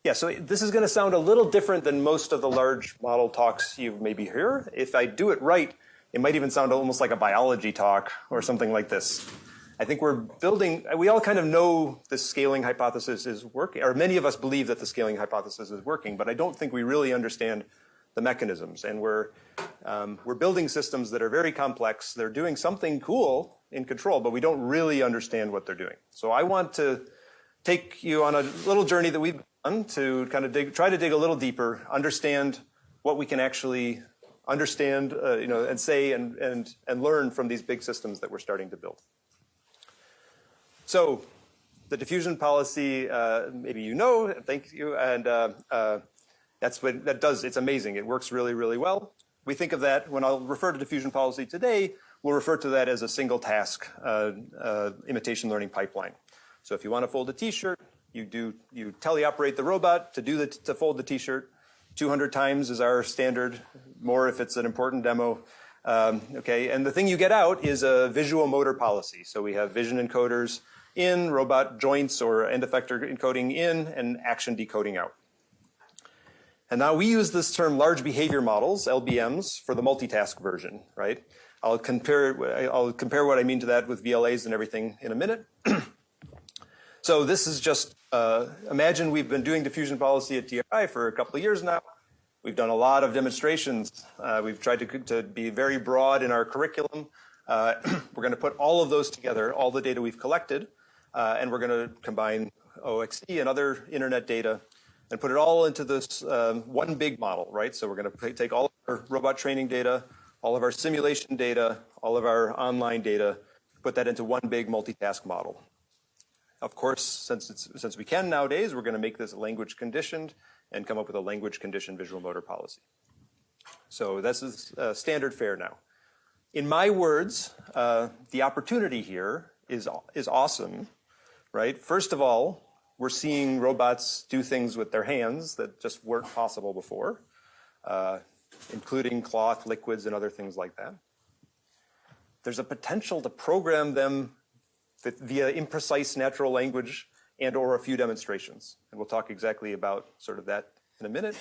Yeah, so this is going to sound a little different than most of the large model talks you maybe hear. If I do it right, it might even sound almost like a biology talk or something like this. I think we're building, we all kind of know the scaling hypothesis is working, or many of us believe that the scaling hypothesis is working, but I don't think we really understand the mechanisms. And we're building systems that are very complex. They're doing something cool in control, but we don't really understand what they're doing. So I want to take you on a little journey that we've done to kind of try to dig a little deeper, understand what we can actually understand, and say and learn from these big systems that we're starting to build. So the diffusion policy, maybe you know, thank you, and that's what that does. It's amazing. It works really, really well. We think of that, when I'll refer to diffusion policy today, we'll refer to that as a single task imitation learning pipeline. So if you want to fold a t-shirt, you teleoperate the robot to fold the t-shirt. 200 times is our standard, more if it's an important demo. Okay, and the thing you get out is a visual motor policy. So we have vision encoders in, robot joints or end effector encoding in, and action decoding out. And now we use this term large behavior models, LBMs, for the multitask version, right? I'll compare what I mean to that with VLAs and everything in a minute. So this is just, imagine we've been doing diffusion policy at TRI for a couple of years now. We've done a lot of demonstrations. We've tried to be very broad in our curriculum. We're going to put all of those together, all the data we've collected, and we're going to combine OXD and other internet data and put it all into this one big model, right? So we're going to take all of our robot training data, all of our simulation data, all of our online data, put that into one big multitask model. Of course, since we can nowadays, we're going to make this language conditioned and come up with a language conditioned visual motor policy. So this is standard fare now. In my words, the opportunity here is awesome, right? First of all, we're seeing robots do things with their hands that just weren't possible before, including cloth, liquids, and other things like that. There's a potential to program them via imprecise natural language and or a few demonstrations. And we'll talk exactly about sort of that in a minute.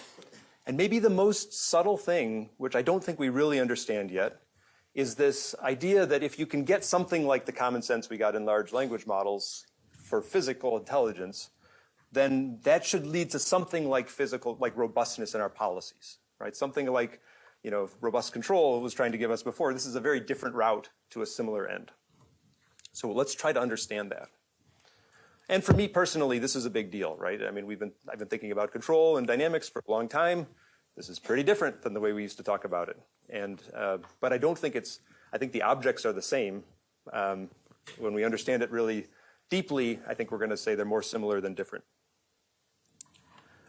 And maybe the most subtle thing, which I don't think we really understand yet, is this idea that if you can get something like the common sense we got in large language models for physical intelligence, then that should lead to something like robustness in our policies, right? Something like, robust control was trying to give us before. This is a very different route to a similar end. So let's try to understand that. And for me personally, this is a big deal, right? I mean, I've been thinking about control and dynamics for a long time. This is pretty different than the way we used to talk about it. And but I don't think I think the objects are the same. When we understand it really deeply, I think we're going to say they're more similar than different.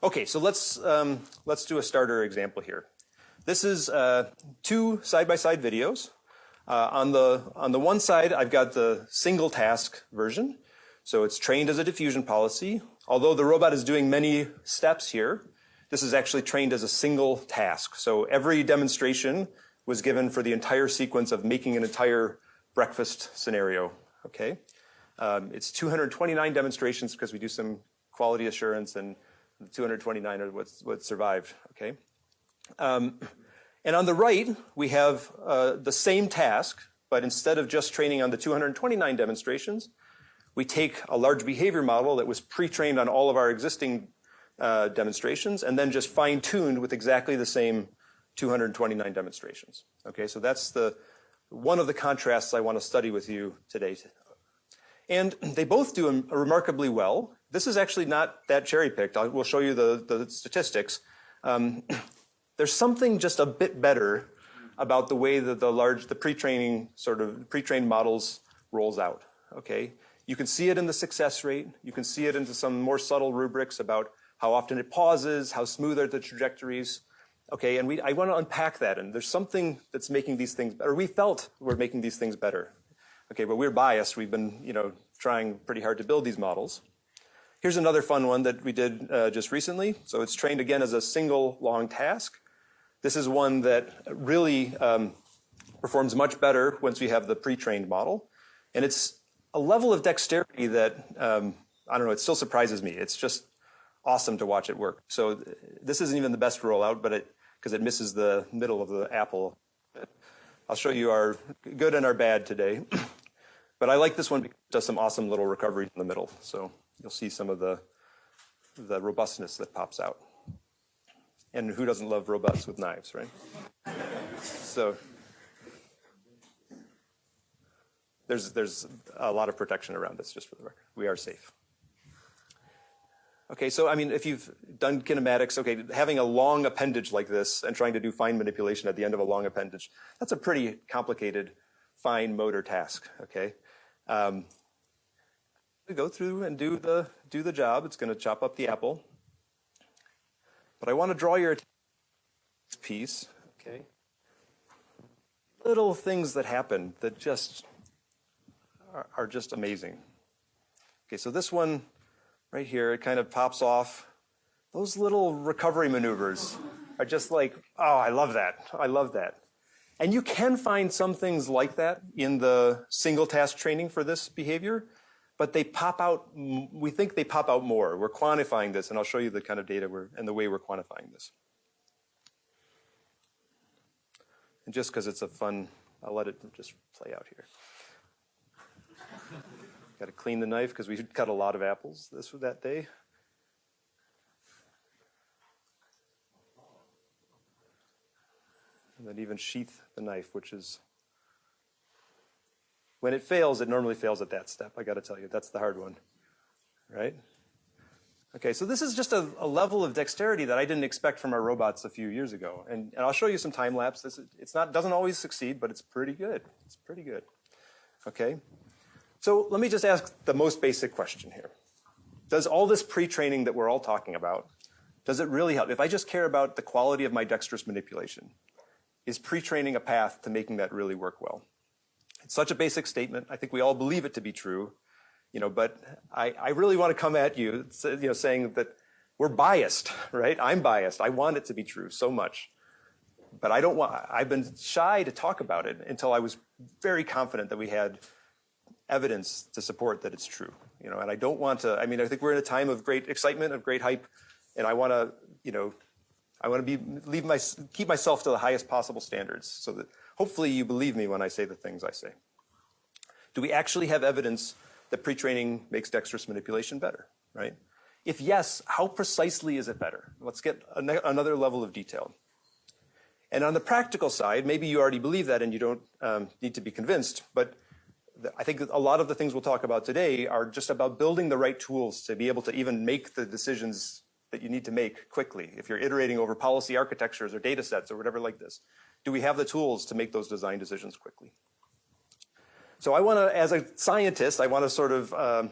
Okay, so let's do a starter example here. This is two side-by-side videos. On the one side, I've got the single task version. So it's trained as a diffusion policy. Although the robot is doing many steps here, this is actually trained as a single task. So every demonstration was given for the entire sequence of making an entire breakfast scenario, okay? It's 229 demonstrations because we do some quality assurance, and 229 are what survived, okay? And on the right, we have the same task, but instead of just training on the 229 demonstrations, we take a large behavior model that was pre-trained on all of our existing demonstrations and then just fine-tuned with exactly the same 229 demonstrations. Okay, so that's one of the contrasts I want to study with you today. And they both do remarkably well. This is actually not that cherry-picked. We'll show you the statistics. There's something just a bit better about the way that the pre-trained models rolls out, okay? You can see it in the success rate. You can see it into some more subtle rubrics about how often it pauses, how smooth are the trajectories, okay? And I want to unpack that, and there's something that's making these things better. We felt we're making these things better, okay? But we're biased. We've been, trying pretty hard to build these models. Here's another fun one that we did just recently. So it's trained again as a single long task. This is one that really performs much better once we have the pre-trained model. And it's a level of dexterity that, I don't know, it still surprises me. It's just awesome to watch it work. So this isn't even the best rollout, but because it misses the middle of the apple. I'll show you our good and our bad today. But I like this one because it does some awesome little recovery in the middle. So you'll see some of the robustness that pops out. And who doesn't love robots with knives, right? So there's a lot of protection around this, just for the record. We are safe. Okay, so I mean, if you've done kinematics, okay, having a long appendage like this and trying to do fine manipulation at the end of a long appendage, that's a pretty complicated fine motor task, okay? We go through and do the job. It's going to chop up the apple. But I want to draw your attention to this piece, okay? Little things that happen that just are just amazing. Okay, so this one right here, it kind of pops off. Those little recovery maneuvers are just like, oh, I love that. I love that. And you can find some things like that in the single task training for this behavior, but they pop out, we think they pop out more. We're quantifying this, and I'll show you the kind of data and the way we're quantifying this. And just because it's a fun, I'll let it just play out here. Got to clean the knife because we cut a lot of apples that day. And then even sheath the knife, which is, when it fails, it normally fails at that step. I got to tell you, that's the hard one, right? Okay, so this is just a level of dexterity that I didn't expect from our robots a few years ago. And I'll show you some time lapse. Doesn't always succeed, but it's pretty good. It's pretty good. Okay. So let me just ask the most basic question here. Does all this pre-training that we're all talking about, does it really help? If I just care about the quality of my dexterous manipulation, is pre-training a path to making that really work well? It's such a basic statement. I think we all believe it to be true, but I really want to come at you, saying that we're biased, right? I'm biased. I want it to be true so much. But I've been shy to talk about it until I was very confident that we had evidence to support that it's true, and I don't want to, I think we're in a time of great excitement, of great hype, and I want to, keep myself to the highest possible standards so that hopefully you believe me when I say the things I say. Do we actually have evidence that pre-training makes dexterous manipulation better, right? If yes, how precisely is it better? Let's get another level of detail. And on the practical side, maybe you already believe that and you don't need to be convinced, but I think a lot of the things we'll talk about today are just about building the right tools to be able to even make the decisions that you need to make quickly. If you're iterating over policy architectures or data sets or whatever like this, do we have the tools to make those design decisions quickly? So I want to, as a scientist, I want to sort of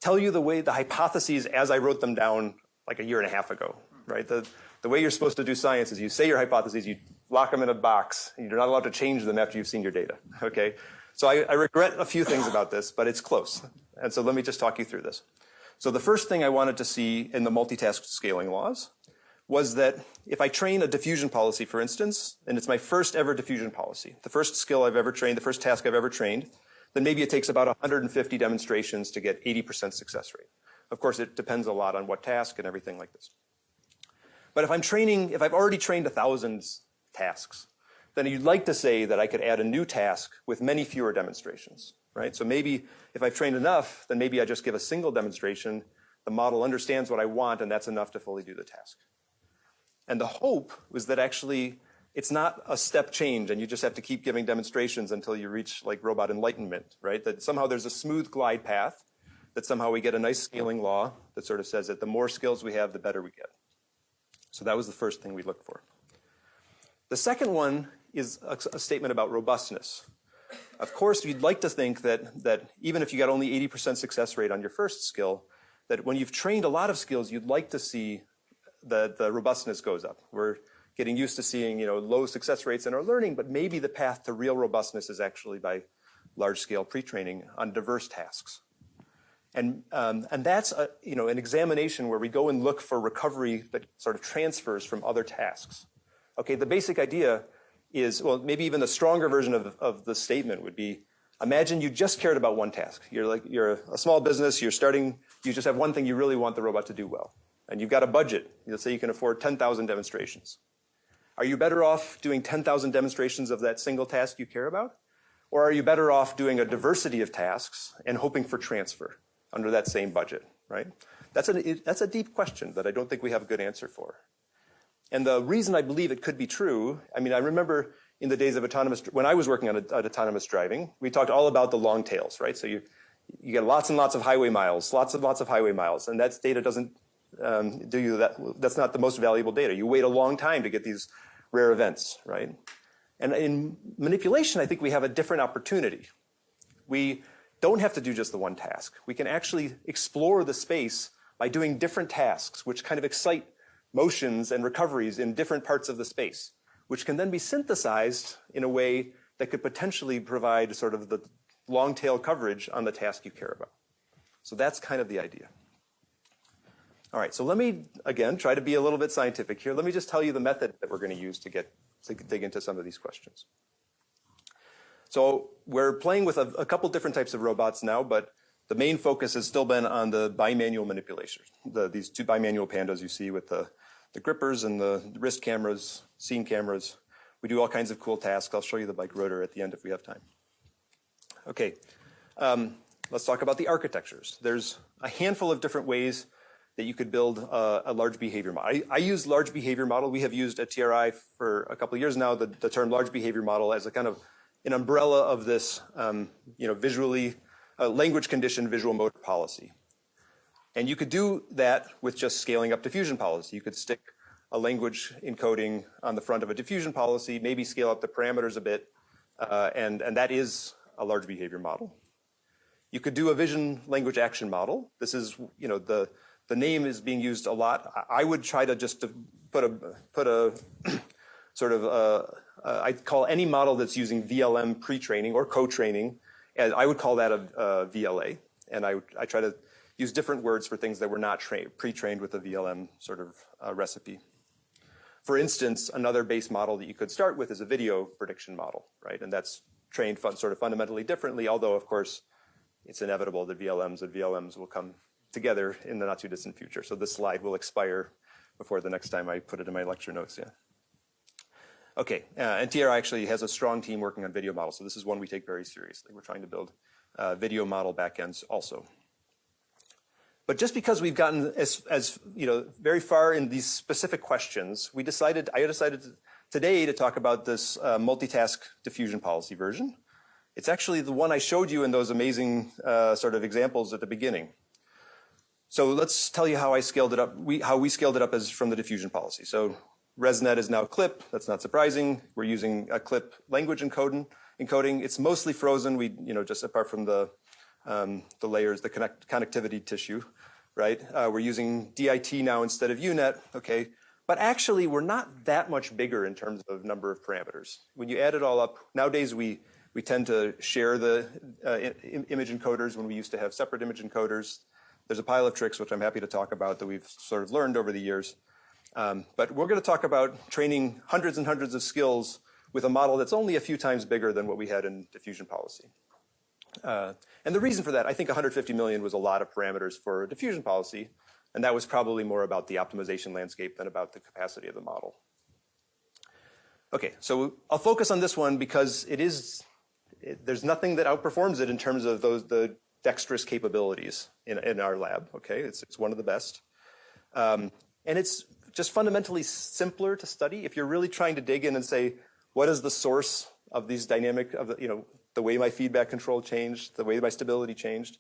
tell you the hypotheses as I wrote them down like a year and a half ago, right? The way you're supposed to do science is you say your hypotheses, you lock them in a box, and you're not allowed to change them after you've seen your data, okay? So I regret a few things about this, but it's close. And so let me just talk you through this. So the first thing I wanted to see in the multitask scaling laws was that if I train a diffusion policy, for instance, and it's my first ever diffusion policy, the first skill I've ever trained, the first task I've ever trained, then maybe it takes about 150 demonstrations to get 80% success rate. Of course, it depends a lot on what task and everything like this. But if I've already trained 1,000 tasks, then you'd like to say that I could add a new task with many fewer demonstrations, right? So maybe if I've trained enough, then maybe I just give a single demonstration, the model understands what I want, and that's enough to fully do the task. And the hope was that actually it's not a step change and you just have to keep giving demonstrations until you reach like robot enlightenment, right? That somehow there's a smooth glide path, that somehow we get a nice scaling law that sort of says that the more skills we have, the better we get. So that was the first thing we looked for. The second one is a statement about robustness. Of course, you'd like to think that even if you got only 80% success rate on your first skill, that when you've trained a lot of skills, you'd like to see that the robustness goes up. We're getting used to seeing low success rates in our learning, but maybe the path to real robustness is actually by large-scale pre-training on diverse tasks. And that's an examination where we go and look for recovery that sort of transfers from other tasks. Okay, the basic idea is, well, maybe even the stronger version of the statement would be, imagine you just cared about one task. You're a small business, you just have one thing you really want the robot to do well. and you've got a budget. Let's say you can afford 10,000 demonstrations. Are you better off doing 10,000 demonstrations of that single task you care about? Or are you better off doing a diversity of tasks and hoping for transfer under that same budget, right? That's a deep question that I don't think we have a good answer for. And the reason I believe it could be true, I mean, I remember in the days of when I was working on autonomous driving, we talked all about the long tails, right? So you get lots and lots of highway miles, lots of highway miles, and that data doesn't do you that. That's not the most valuable data. You wait a long time to get these rare events, right? And in manipulation, I think we have a different opportunity. We don't have to do just the one task. We can actually explore the space by doing different tasks, which kind of excite motions and recoveries in different parts of the space, which can then be synthesized in a way that could potentially provide sort of the long tail coverage on the task you care about. So that's kind of the idea. All right, so let me, again, try to be a little bit scientific here. Let me just tell you the method that we're going to use to dig into some of these questions. So we're playing with a couple different types of robots now, but the main focus has still been on the bimanual manipulators, these two bimanual pandas you see with the grippers and the wrist cameras, scene cameras. We do all kinds of cool tasks. I'll show you the bike rotor at the end if we have time. Okay, let's talk about the architectures. There's a handful of different ways that you could build a large behavior model. I use large behavior model. We have used at TRI for a couple of years now the term large behavior model as a kind of an umbrella of this visually language conditioned visual motor policy. And you could do that with just scaling up diffusion policy. You could stick a language encoding on the front of a diffusion policy, maybe scale up the parameters a bit, and that is a large behavior model. You could do a vision language action model. This is, the name is being used a lot. I would try to just put a sort of, I'd call any model that's using VLM pre-training or co-training, and I would call that a VLA. And I try to use different words for things that were not pre-trained with a VLM sort of recipe. For instance, another base model that you could start with is a video prediction model, right? And that's trained sort of fundamentally differently, although of course it's inevitable that VLMs and VLMs will come together in the not too distant future. So this slide will expire before the next time I put it in my lecture notes, yeah. Okay, and TRI actually has a strong team working on video models, so this is one we take very seriously. We're trying to build video model backends also. But just because we've gotten as very far in these specific questions, I decided today to talk about this multitask diffusion policy version. It's actually the one I showed you in those amazing sort of examples at the beginning. So let's tell you how I scaled it up. How we scaled it up is from the diffusion policy. So ResNet is now CLIP. That's not surprising. We're using a CLIP language encoding. It's mostly frozen. We, just apart from the layers, the connectivity tissue, right? We're using DIT now instead of UNet. Okay, but actually we're not that much bigger in terms of number of parameters. When you add it all up, nowadays we tend to share the image encoders when we used to have separate image encoders. There's a pile of tricks, which I'm happy to talk about, that we've sort of learned over the years. But we're going to talk about training hundreds and hundreds of skills with a model that's only a few times bigger than what we had in diffusion policy. And the reason for that, I think 150 million was a lot of parameters for diffusion policy, and that was probably more about the optimization landscape than about the capacity of the model. Okay, so I'll focus on this one because there's nothing that outperforms it in terms of the dexterous capabilities in our lab, okay? It's one of the best. And it's just fundamentally simpler to study. If you're really trying to dig in and say, what is the source of these the way my feedback control changed, the way my stability changed,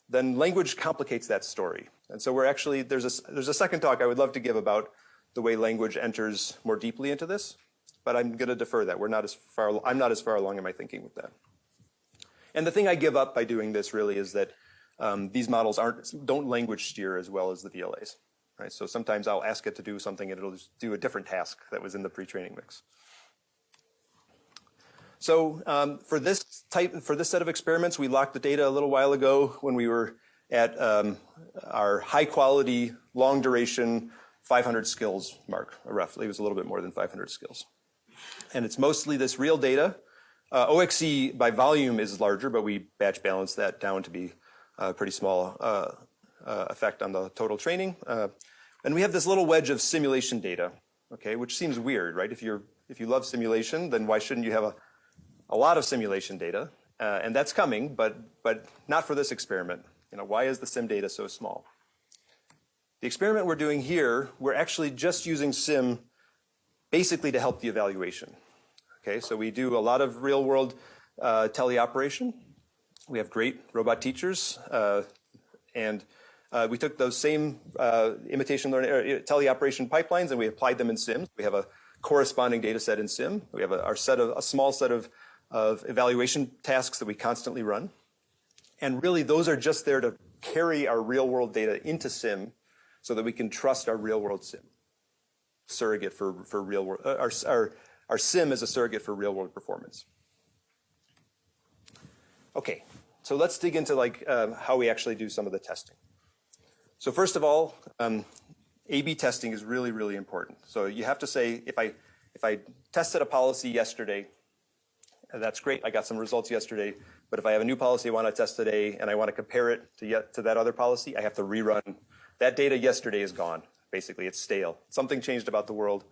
then language complicates that story. And so there's a second talk I would love to give about the way language enters more deeply into this, but I'm going to defer that. I'm not as far along in my thinking with that. And the thing I give up by doing this really is that these models don't language steer as well as the VLAs, right? So sometimes I'll ask it to do something and it'll just do a different task that was in the pre-training mix. So for this set of experiments, we locked the data a little while ago when we were at our high quality, long duration, 500 skills mark, roughly. It was a little bit more than 500 skills. And it's mostly this real data. OXE by volume is larger, but we batch balance that down to be a pretty small effect on the total training. And And we have this little wedge of simulation data, okay, which seems weird, right? If you love simulation, then why shouldn't you have a lot of simulation data? And that's coming, but not for this experiment. You know, why is the sim data so small? The experiment we're doing here, we're actually just using sim basically to help the evaluation. Okay, so we do a lot of real-world teleoperation. We have great robot teachers, and we took those same imitation learning teleoperation pipelines and we applied them in sims. We have a corresponding data set in sim. We have a small set of evaluation tasks that we constantly run. And really, those are just there to carry our real-world data into sim so that we can trust our real-world sim. Surrogate for real-world, our sim is a surrogate for real-world performance. Okay, so let's dig into how we actually do some of the testing. So first of all, A/B testing is really, really important. So you have to say, if I tested a policy yesterday, that's great, I got some results yesterday, but if I have a new policy I want to test today and I want to compare it to that other policy, I have to rerun. That data yesterday is gone. Basically, it's stale. Something changed about the world.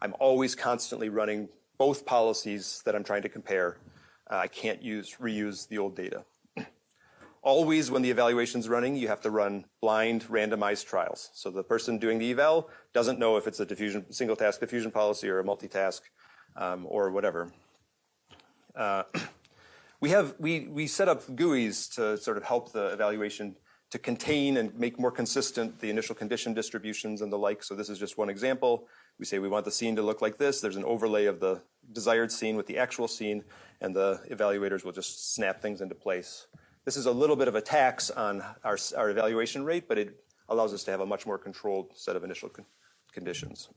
I'm always constantly running both policies that I'm trying to compare. I can't reuse the old data. Always, when the evaluation's running, you have to run blind, randomized trials. So the person doing the eval doesn't know if it's a single task diffusion policy or a multitask or whatever. We set up GUIs to sort of help the evaluation to contain and make more consistent the initial condition distributions and the like. So this is just one example. We say we want the scene to look like this. There's an overlay of the desired scene with the actual scene, and the evaluators will just snap things into place. This is a little bit of a tax on our evaluation rate, but it allows us to have a much more controlled set of initial conditions.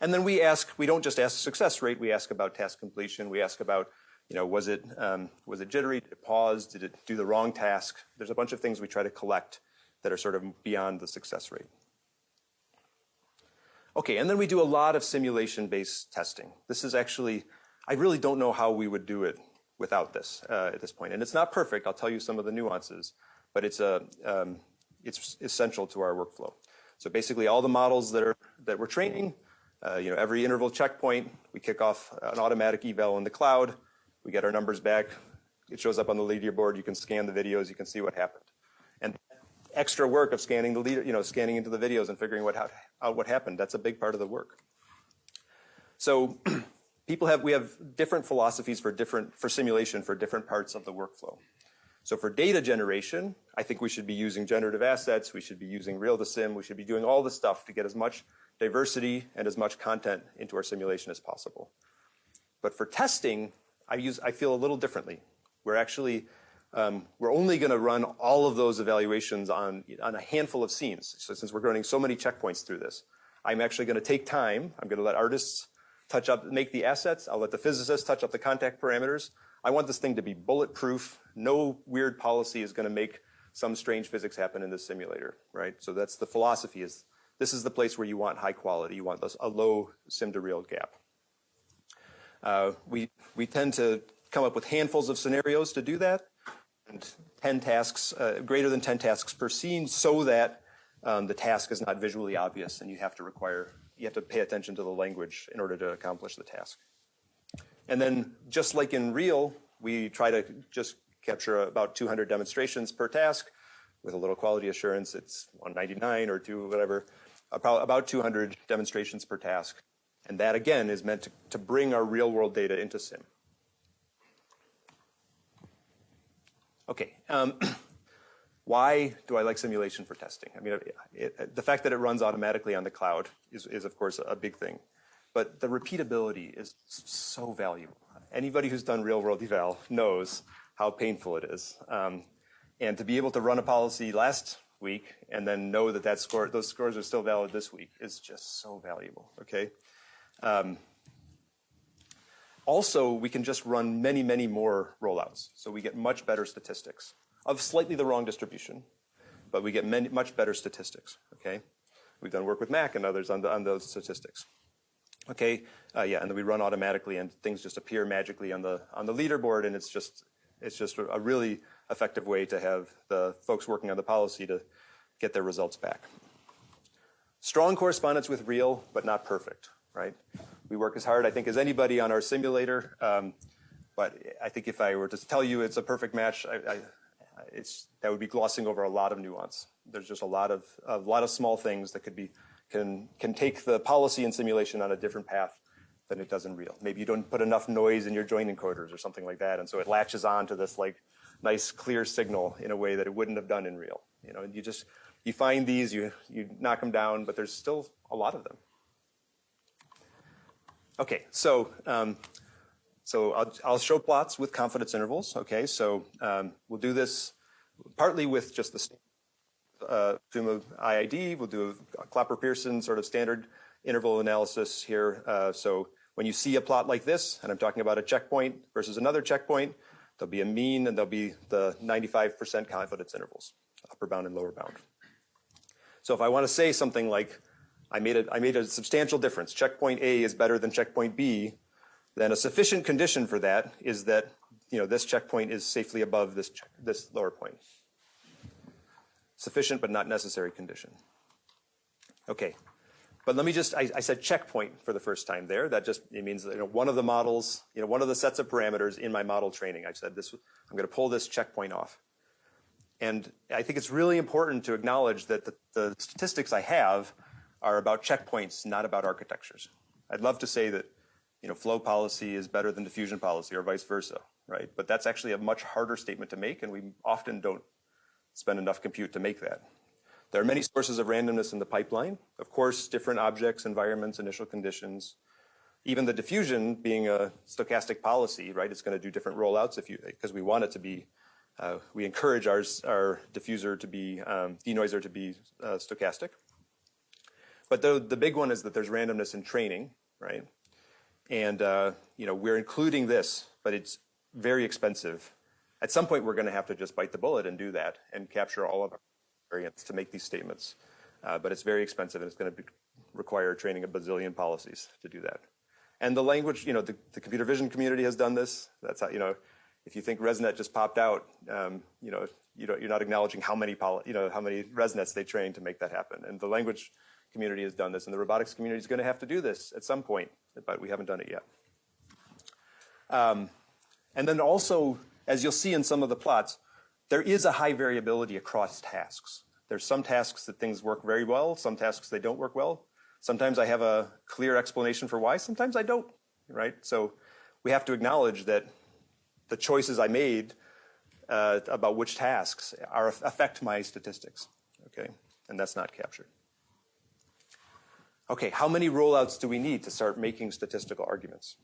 And then we don't just ask success rate, we ask about task completion, we ask about, you know, was it jittery, did it pause, did it do the wrong task? There's a bunch of things we try to collect that are sort of beyond the success rate. Okay, and then we do a lot of simulation-based testing. This is actually, I really don't know how we would do it without this at this point. And it's not perfect, I'll tell you some of the nuances, but it's essential to our workflow. So basically all the models that we're training, you know, every interval checkpoint, we kick off an automatic eval in the cloud, we get our numbers back, it shows up on the leaderboard, you can scan the videos, you can see what happened. And extra work of scanning the leader, you know, scanning into the videos and figuring out what happened, that's a big part of the work. So we have different philosophies for simulation for different parts of the workflow. So for data generation, I think we should be using generative assets, we should be using real-to-sim, we should be doing all the stuff to get as much diversity and as much content into our simulation as possible. But for testing, I feel a little differently. We're actually, we're only going to run all of those evaluations on a handful of scenes. So since we're running so many checkpoints through this, I'm actually going to take time. I'm going to let artists make the assets. I'll let the physicists touch up the contact parameters. I want this thing to be bulletproof. No weird policy is going to make some strange physics happen in this simulator, right? So that's the philosophy is this is the place where you want high quality. You want a low sim to real gap. We tend to come up with handfuls of scenarios to do that, and 10 tasks, greater than 10 tasks per scene, so that the task is not visually obvious, and you have to pay attention to the language in order to accomplish the task. And then, just like in real, we try to just capture about 200 demonstrations per task. With a little quality assurance, it's 199 or 2, whatever, about 200 demonstrations per task. And that, again, is meant to bring our real-world data into sim. Okay, why do I like simulation for testing? I mean, the fact that it runs automatically on the cloud is of course, a big thing. But the repeatability is so valuable. Anybody who's done real-world eval knows how painful it is. And to be able to run a policy last week and then know that those scores are still valid this week is just so valuable, okay? Also, we can just run many, many more rollouts. So we get much better statistics of slightly the wrong distribution, but we get much better statistics, okay? We've done work with Mac and others on those statistics. Okay, yeah, and then we run automatically and things just appear magically on the leaderboard, and it's just a really effective way to have the folks working on the policy to get their results back. strong correspondence with real, but not perfect, right? We work as hard, I think, as anybody on our simulator, but I think if I were to tell you it's a perfect match, that would be glossing over a lot of nuance. There's just a lot of small things that can take the policy in simulation on a different path than it does in real. Maybe you don't put enough noise in your joint encoders or something like that, and so it latches on to this like nice clear signal in a way that it wouldn't have done in real. You know, you find these, you knock them down, but there's still a lot of them. Okay, so I'll show plots with confidence intervals. Okay, so we'll do this partly with just the Summa IID. We'll do a Klopper-Pearson sort of standard interval analysis here. So when you see a plot like this, and I'm talking about a checkpoint versus another checkpoint, there'll be a mean and there'll be the 95% confidence intervals, upper bound and lower bound. So if I want to say something like, I made a substantial difference, checkpoint A is better than checkpoint B, then a sufficient condition for that is that, you know, this checkpoint is safely above this lower point. Sufficient but not necessary condition. Okay, but let me just, I said checkpoint for the first time there. That just, it means, you know, one of the models, you know, one of the sets of parameters in my model training. I said this, I'm going to pull this checkpoint off. And I think it's really important to acknowledge that the statistics I have are about checkpoints, not about architectures. I'd love to say that, you know, flow policy is better than diffusion policy or vice versa, right? But that's actually a much harder statement to make, and we often don't spend enough compute to make that. There are many sources of randomness in the pipeline. Of course, different objects, environments, initial conditions. Even the diffusion being a stochastic policy, right? It's going to do different rollouts because we want it to be, we encourage our diffuser to be, denoiser to be stochastic. But the big one is that there's randomness in training, right? And you know, we're including this, but it's very expensive. At some point, we're going to have to just bite the bullet and do that and capture all of our variance to make these statements. But it's very expensive, and it's going to require training a bazillion policies to do that. And the language, you know, the computer vision community has done this. That's how, you know, if you think ResNet just popped out, you know, you're not acknowledging how many ResNets they trained to make that happen. And the language community has done this, and the robotics community is going to have to do this at some point, but we haven't done it yet. And then also, as you'll see in some of the plots, there is a high variability across tasks. There's some tasks that things work very well, some tasks they don't work well. Sometimes I have a clear explanation for why, sometimes I don't, right? So we have to acknowledge that the choices I made about which tasks affect my statistics, okay? And that's not captured. Okay, how many rollouts do we need to start making statistical arguments?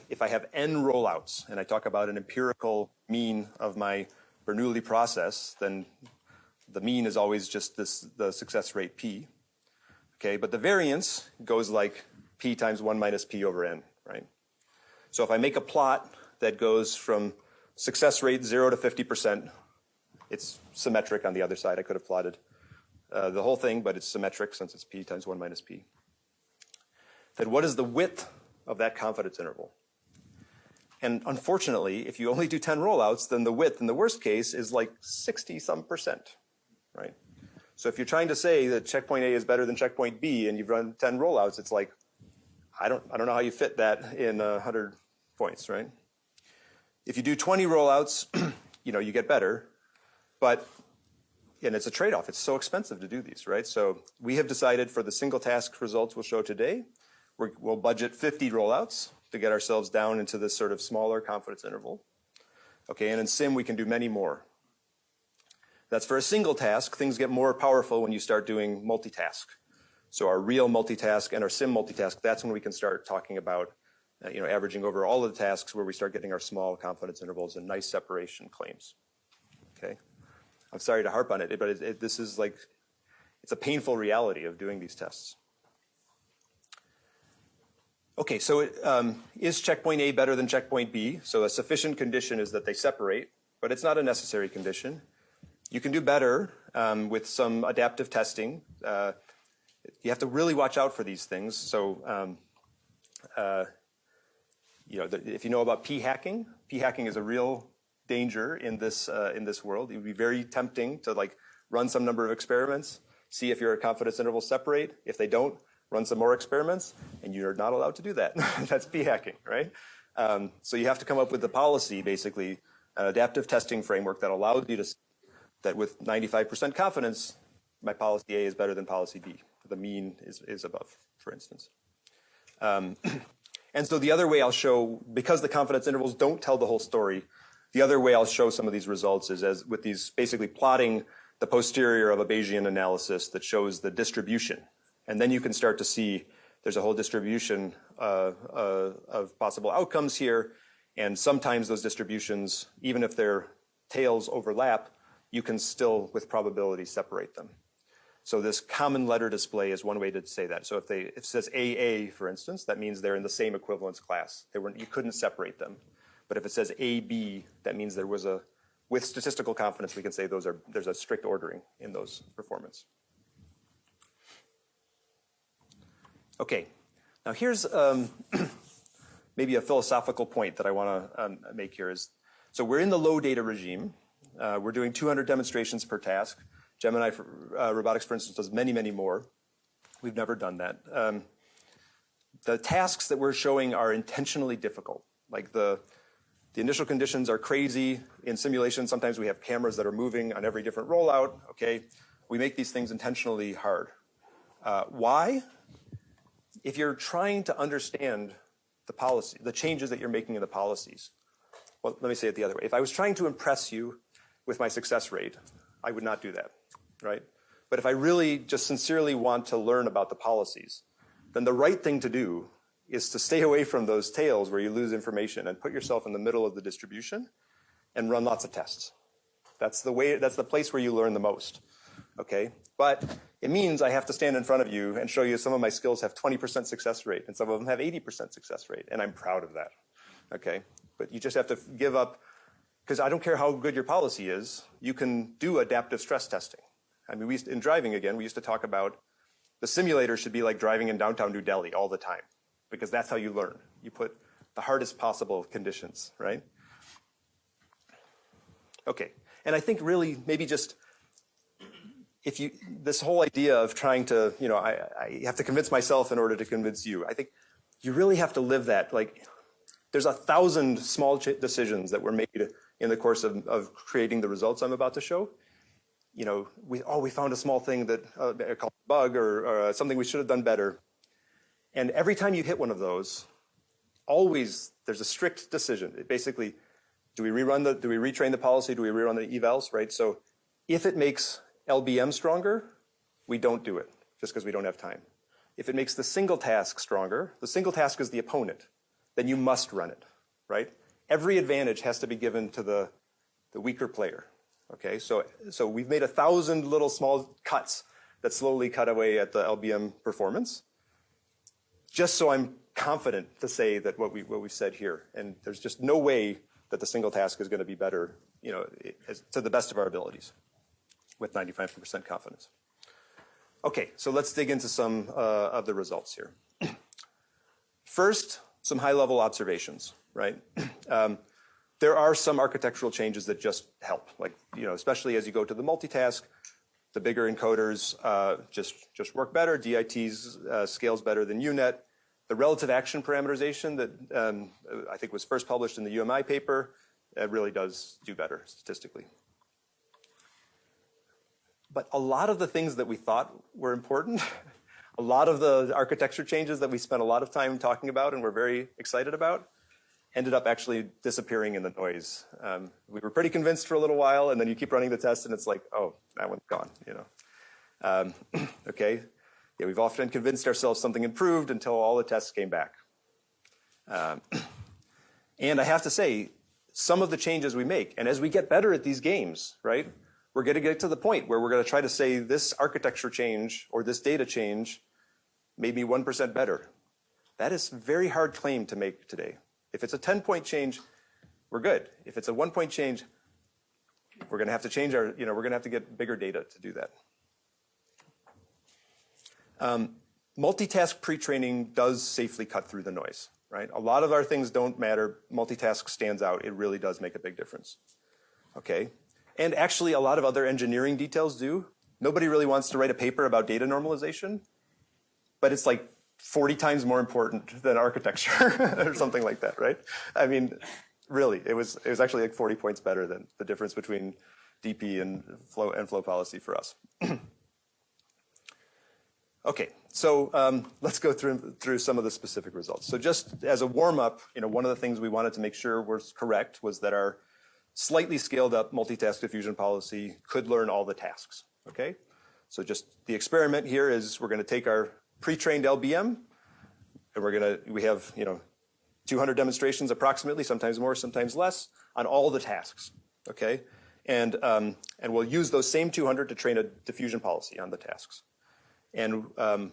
If I have n rollouts, and I talk about an empirical mean of my Bernoulli process, then the mean is always just the success rate p. Okay, but the variance goes like p times 1 minus p over n, right? So if I make a plot that goes from success rate 0 to 50%, it's symmetric on the other side. I could have plotted the whole thing, but it's symmetric since it's p times 1 minus p. Then what is the width of that confidence interval? And unfortunately, if you only do 10 rollouts, then the width in the worst case is like 60-some%, right? So if you're trying to say that checkpoint A is better than checkpoint B and you've run 10 rollouts, it's like, I don't know how you fit that in 100 points, right? If you do 20 rollouts, you know, you get better, but, and it's a trade-off. It's so expensive to do these, right? So we have decided for the single task results we'll show today, we'll budget 50 rollouts to get ourselves down into this sort of smaller confidence interval. Okay, and in sim we can do many more. That's for a single task. Things get more powerful when you start doing multitask. So our real multitask and our sim multitask, that's when we can start talking about you know, averaging over all of the tasks where we start getting our small confidence intervals and nice separation claims. Okay, I'm sorry to harp on it, but this is like, it's a painful reality of doing these tests. Okay, so is checkpoint A better than checkpoint B? So a sufficient condition is that they separate, but it's not a necessary condition. You can do better with some adaptive testing. You have to really watch out for these things. So, you know, if you know about p-hacking is a real danger in this world. It would be very tempting to like run some number of experiments, see if your confidence intervals separate. If they don't, run some more experiments, and you're not allowed to do that. That's p-hacking, right? So you have to come up with the policy, basically, an adaptive testing framework that allows you to see that with 95% confidence, my policy A is better than policy B. The mean is above, for instance. And so the other way I'll show, because the confidence intervals don't tell the whole story, the other way I'll show some of these results is as with these basically plotting the posterior of a Bayesian analysis that shows the distribution. And then you can start to see there's a whole distribution of possible outcomes here. And sometimes those distributions, even if their tails overlap, you can still, with probability, separate them. So this common letter display is one way to say that. So if it says AA, for instance, that means they're in the same equivalence class. You couldn't separate them. But if it says AB, that means there was with statistical confidence, we can say there's a strict ordering in those performance. Okay, now here's maybe a philosophical point that I want to make here is, so we're in the low data regime. We're doing 200 demonstrations per task. Gemini robotics, for instance, does many, many more. We've never done that. The tasks that we're showing are intentionally difficult. Like the initial conditions are crazy. In simulation, sometimes we have cameras that are moving on every different rollout, okay? We make these things intentionally hard. Why? If you're trying to understand the policy, the changes that you're making in the policies, well, let me say it the other way. If I was trying to impress you with my success rate, I would not do that, right? But if I really just sincerely want to learn about the policies, then the right thing to do is to stay away from those tails where you lose information and put yourself in the middle of the distribution and run lots of tests. That's the place where you learn the most, okay? But it means I have to stand in front of you and show you some of my skills have 20% success rate and some of them have 80% success rate, and I'm proud of that, okay? But you just have to give up, because I don't care how good your policy is, you can do adaptive stress testing. I mean, in driving again, we used to talk about the simulator should be like driving in downtown New Delhi all the time, because that's how you learn. You put the hardest possible conditions, right? Okay, and I think really maybe just, this whole idea of trying to, I have to convince myself in order to convince you, I think you really have to live that. Like, there's 1,000 small decisions that were made in the course of creating the results I'm about to show. We found a small thing that called a bug or something we should have done better. And every time you hit one of those, always there's a strict decision. Basically, do we retrain the policy? Do we rerun the evals, right? So if it makes LBM stronger, we don't do it just because we don't have time. If it makes the single task stronger, the single task is the opponent, then you must run it, right? Every advantage has to be given to the weaker player, okay? So we've made 1,000 little small cuts that slowly cut away at the LBM performance, just so I'm confident to say that what we said here, and there's just no way that the single task is going to be better, to the best of our abilities with 95% confidence. Okay, so let's dig into some of the results here. First, some high-level observations, right? There are some architectural changes that just help, like, especially as you go to the multitask, the bigger encoders just work better. DIT's scales better than UNet. The relative action parameterization that I think was first published in the UMI paper, it really does do better statistically. But a lot of the things that we thought were important, a lot of the architecture changes that we spent a lot of time talking about and were very excited about, ended up actually disappearing in the noise. We were pretty convinced for a little while, and then you keep running the test, and it's like, oh, that one's gone, Okay, yeah, we've often convinced ourselves something improved until all the tests came back. And I have to say, some of the changes we make, and as we get better at these games, right, we're going to get to the point where we're going to try to say this architecture change or this data change made me 1% better. That is a very hard claim to make today. If it's a 10-point change, we're good. If it's a 1-point change, we're going to have to change our, we're going to have to get bigger data to do that. Multitask pre-training does safely cut through the noise, right? A lot of our things don't matter. Multitask stands out. It really does make a big difference. Okay. And actually, a lot of other engineering details do. nobody really wants to write a paper about data normalization, but it's like 40 times more important than architecture or something like that, right? I mean, really, it was actually like 40 points better than the difference between DP and flow policy for us. Okay, so let's go through some of the specific results. So just as a warm-up, one of the things we wanted to make sure was correct was that our slightly scaled up multitask diffusion policy could learn all the tasks, okay? So just the experiment here is we're going to take our pre-trained LBM, and we have 200 demonstrations approximately, sometimes more, sometimes less, on all the tasks, okay? And we'll use those same 200 to train a diffusion policy on the tasks. And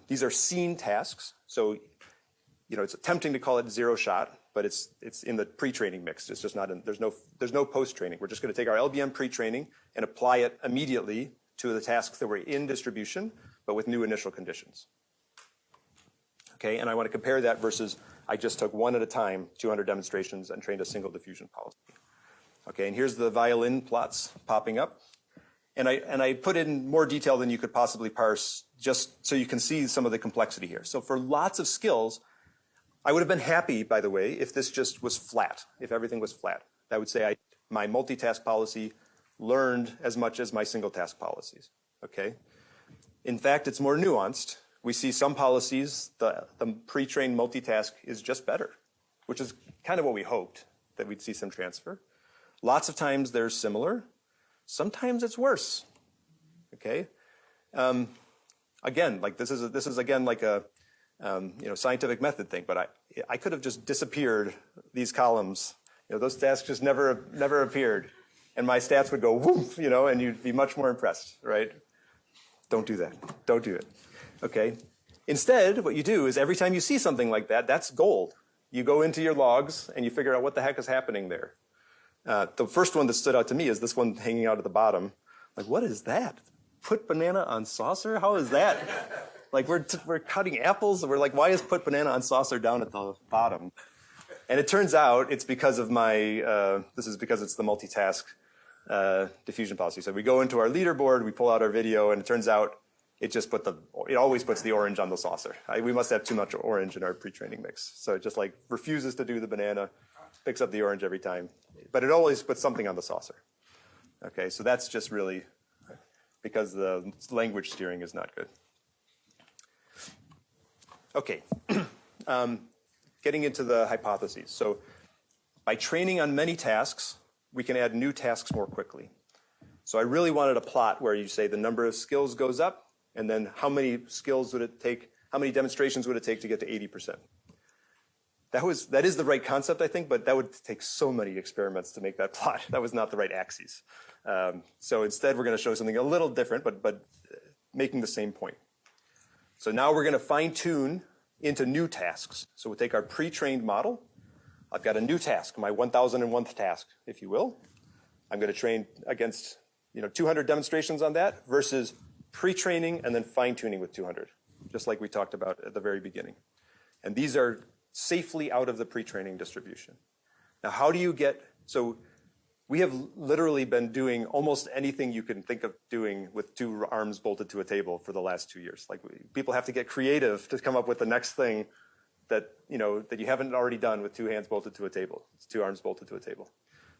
these are scene tasks, so it's tempting to call it zero shot, but it's in the pre-training mix. It's just not in, there's no post-training. We're just going to take our LBM pre-training and apply it immediately to the tasks that were in distribution, but with new initial conditions. Okay, and I want to compare that versus I just took one at a time, 200 demonstrations, and trained a single diffusion policy. Okay, and here's the violin plots popping up. And I put in more detail than you could possibly parse just so you can see some of the complexity here. So for lots of skills, I would have been happy, by the way, if this just was flat, if everything was flat. I would say my multitask policy learned as much as my single task policies, okay? In fact, it's more nuanced. We see some policies, the pre-trained multitask is just better, which is kind of what we hoped, that we'd see some transfer. Lots of times they're similar. Sometimes it's worse, okay? Again, like this is again like a scientific method thing, but I could have just disappeared these columns. Those tasks just never appeared, and my stats would go woof, and you'd be much more impressed, right? Don't do that. Don't do it. Okay. Instead, what you do is every time you see something like that, that's gold. You go into your logs and you figure out what the heck is happening there. The first one that stood out to me is this one hanging out at the bottom. Like, what is that? Put banana on saucer? How is that? Like, we're cutting apples. We're like, why is put banana on saucer down at the bottom? And it turns out it's because of this is because it's the multitask diffusion policy. So we go into our leaderboard, we pull out our video, and it turns out it always puts the orange on the saucer. We must have too much orange in our pre-training mix. So it just like refuses to do the banana, picks up the orange every time. But it always puts something on the saucer. Okay, so that's just really because the language steering is not good. Okay, getting into the hypotheses. So by training on many tasks, we can add new tasks more quickly. So I really wanted a plot where you say the number of skills goes up, and then how many skills would it take, how many demonstrations would it take to get to 80%? That is the right concept, I think, but that would take so many experiments to make that plot. That was not the right axes. So instead, we're going to show something a little different, but making the same point. So now we're going to fine-tune into new tasks. So we'll take our pre-trained model. I've got a new task, my 1001th task, if you will. I'm going to train against 200 demonstrations on that versus pre-training and then fine-tuning with 200, just like we talked about at the very beginning. And these are safely out of the pre-training distribution. Now, how do you so we have literally been doing almost anything you can think of doing with two arms bolted to a table for the last 2 years. Like people have to get creative to come up with the next thing that you haven't already done with two hands bolted to a table. It's two arms bolted to a table.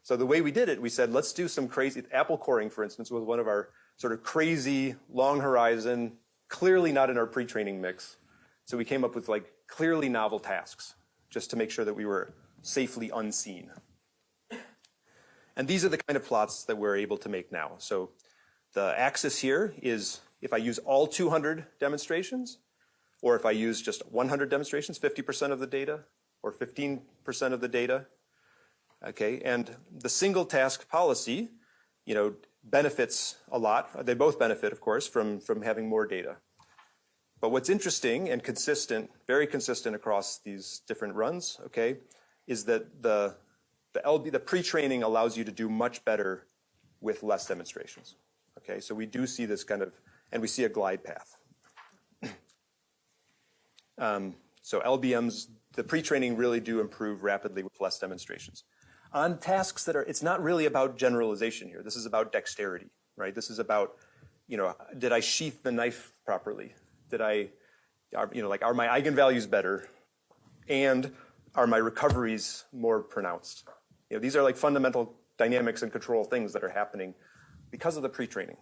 So the way we did it, we said, let's do some crazy, apple coring, for instance, was one of our sort of crazy, long horizon, clearly not in our pre-training mix. So we came up with like clearly novel tasks just to make sure that we were safely unseen. And these are the kind of plots that we're able to make now. So the axis here is if I use all 200 demonstrations, or if I use just 100 demonstrations, 50% of the data, or 15% of the data. Okay, and the single task policy, benefits a lot. They both benefit, of course, from having more data. But what's interesting and consistent, very consistent across these different runs, okay, is that the pre-training allows you to do much better with less demonstrations. Okay, so we do see this kind of, and we see a glide path. So LBMs, the pre-training really do improve rapidly with less demonstrations. On tasks that it's not really about generalization here. This is about dexterity, right? This is about did I sheath the knife properly? Are my eigenvalues better? And are my recoveries more pronounced? These are like fundamental dynamics and control things that are happening because of the pre-training.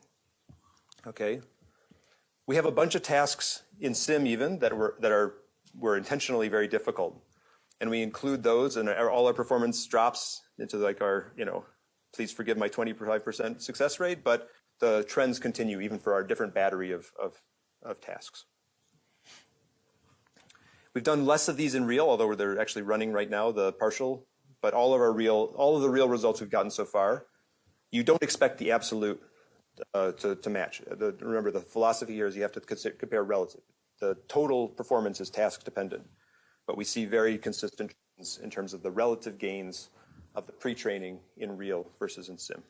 Okay? We have a bunch of tasks in sim even that were intentionally very difficult. And we include those, and all our performance drops into like our, please forgive my 25% success rate, but the trends continue even for our different battery of tasks. We've done less of these in real, although they're actually running right now, the partial, but all of the real results we've gotten so far, you don't expect the absolute to match. Remember, the philosophy here is you have to compare relative. The total performance is task dependent, but we see very consistent trends in terms of the relative gains of the pre-training in real versus in sim.